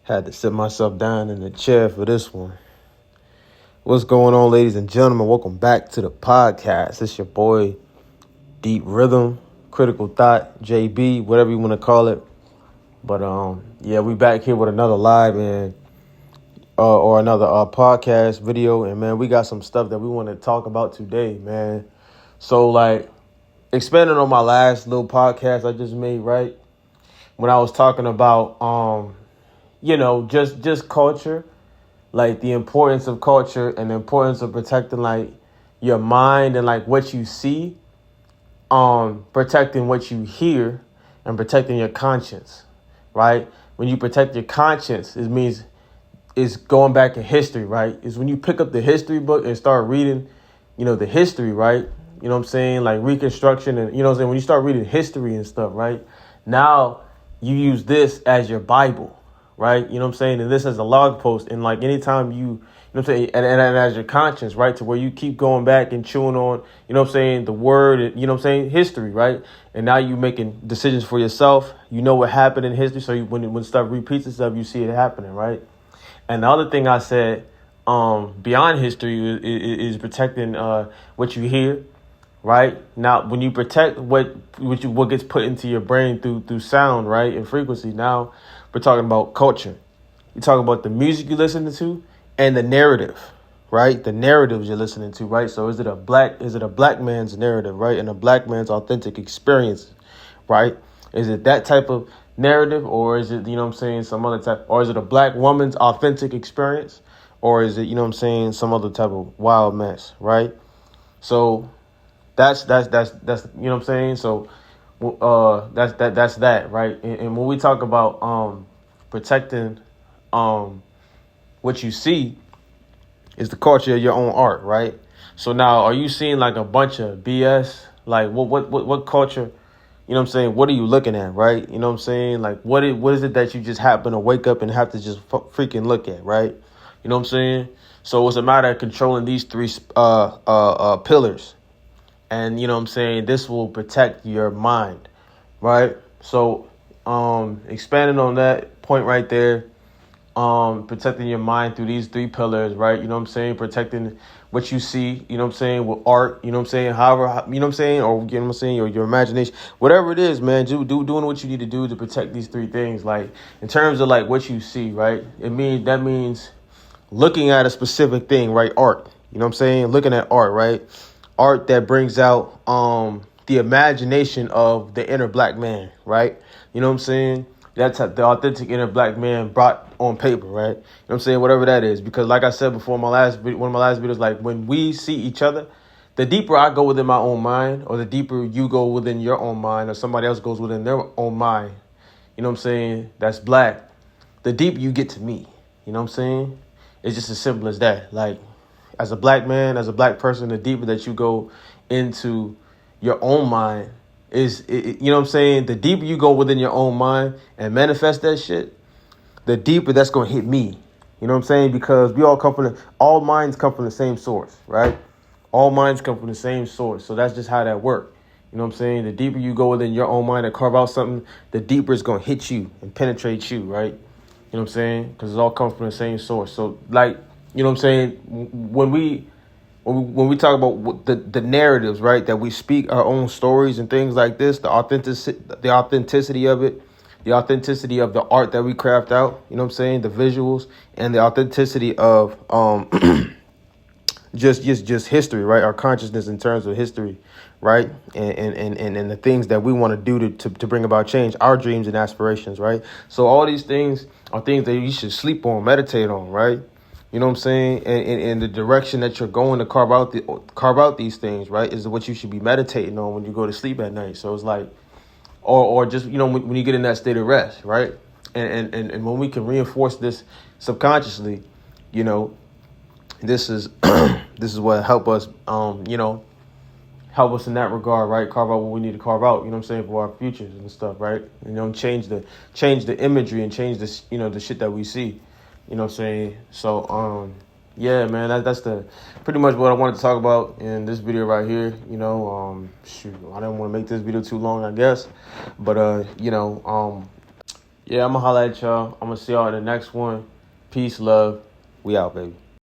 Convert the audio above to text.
Had to sit myself down in the chair for this one. What's going on, ladies and gentlemen? Welcome back to the podcast. It's your boy, Deep Rhythm, Critical Thought, JB, whatever you want to call it. But we back here with another live or another podcast video, and man, we got some stuff that we want to talk about today, man. So expanding on my last little podcast I just made, right? When I was talking about just culture, like the importance of culture and the importance of protecting like your mind and like what you see, protecting what you hear and protecting your conscience, right? When you protect your conscience, it means it's going back in history, right? It's when you pick up the history book and start reading, the history, right? You know what I'm saying? Like Reconstruction and, you know what I'm saying? When you start reading history and stuff, right? Now you use this as your Bible, right? You know what I'm saying? And this as a log post. And like anytime you know what I'm saying? And as your conscience, right? To where you keep going back and chewing on, you know what I'm saying? The word, you know what I'm saying? History, right? And now you making decisions for yourself. You know what happened in history. So when stuff repeats itself, you see it happening, right? And the other thing I said, beyond history is protecting what you hear, right? Now, when you protect what gets put into your brain through sound, right, and frequency, now we're talking about culture. You're talking about the music you listen to and the narrative, right? The narratives you're listening to, right? So is it a black man's narrative, right? And a black man's authentic experience, right? Is it that type of narrative, or is it, some other type, or is it a black woman's authentic experience, or is it, some other type of wild mess, right? So that's So that's that, right? And when we talk about protecting what you see, is the culture of your own art, right? So now, are you seeing like a bunch of BS? Like what culture? You know what I'm saying? What are you looking at, right? You know what I'm saying? Like, what is it that you just happen to wake up and have to just freaking look at, right? You know what I'm saying? So it's a matter of controlling these three pillars. And, you know what I'm saying, this will protect your mind, right? So expanding on that point right there, protecting your mind through these three pillars, right? You know what I'm saying? Protecting what you see, you know what I'm saying, with art, you know what I'm saying? However, you know what I'm saying? Or, you know what I'm saying? Or your imagination, whatever it is, man, doing what you need to do to protect these three things. Like, in terms of like what you see, right? That means looking at a specific thing, right? Art, you know what I'm saying? Looking at art, right? Art that brings out the imagination of the inner black man, right? You know what I'm saying? That's the authentic inner black man brought on paper, right? You know what I'm saying? Whatever that is. Because like I said before, one of my last videos, like when we see each other, the deeper I go within my own mind, or the deeper you go within your own mind, or somebody else goes within their own mind, you know what I'm saying? That's black. The deeper you get to me, you know what I'm saying? It's just as simple as that. Like, as a black man, as a black person, the deeper that you go into your own mind you know what I'm saying? The deeper you go within your own mind and manifest that shit, the deeper that's going to hit me. You know what I'm saying? Because we all minds come from the same source, right? All minds come from the same source. So that's just how that works. You know what I'm saying? The deeper you go within your own mind and carve out something, the deeper it's going to hit you and penetrate you, right? You know what I'm saying? Because it all comes from the same source. So, like, you know what I'm saying? When we talk about the narratives, right, that we speak our own stories and things like this, the authenticity of it, the authenticity of the art that we craft out, you know what I'm saying, the visuals, and the authenticity of just history, right, our consciousness in terms of history, right, and the things that we want to do to bring about change, our dreams and aspirations, right. So all these things are things that you should sleep on, meditate on, right. You know what I'm saying? And the direction that you're going to carve out these things, right, is what you should be meditating on when you go to sleep at night. So it's like, or just, when you get in that state of rest, right? And when we can reinforce this subconsciously, this is this is what help us, help us in that regard, right? Carve out what we need to carve out, you know what I'm saying, for our futures and stuff, right? Change the imagery and change this, the shit that we see. You know what I'm saying? So, yeah, man, that's pretty much what I wanted to talk about in this video right here. I didn't want to make this video too long, I guess. But, Yeah, I'm gonna holla at y'all. I'm gonna see y'all in the next one. Peace, love. We out, baby.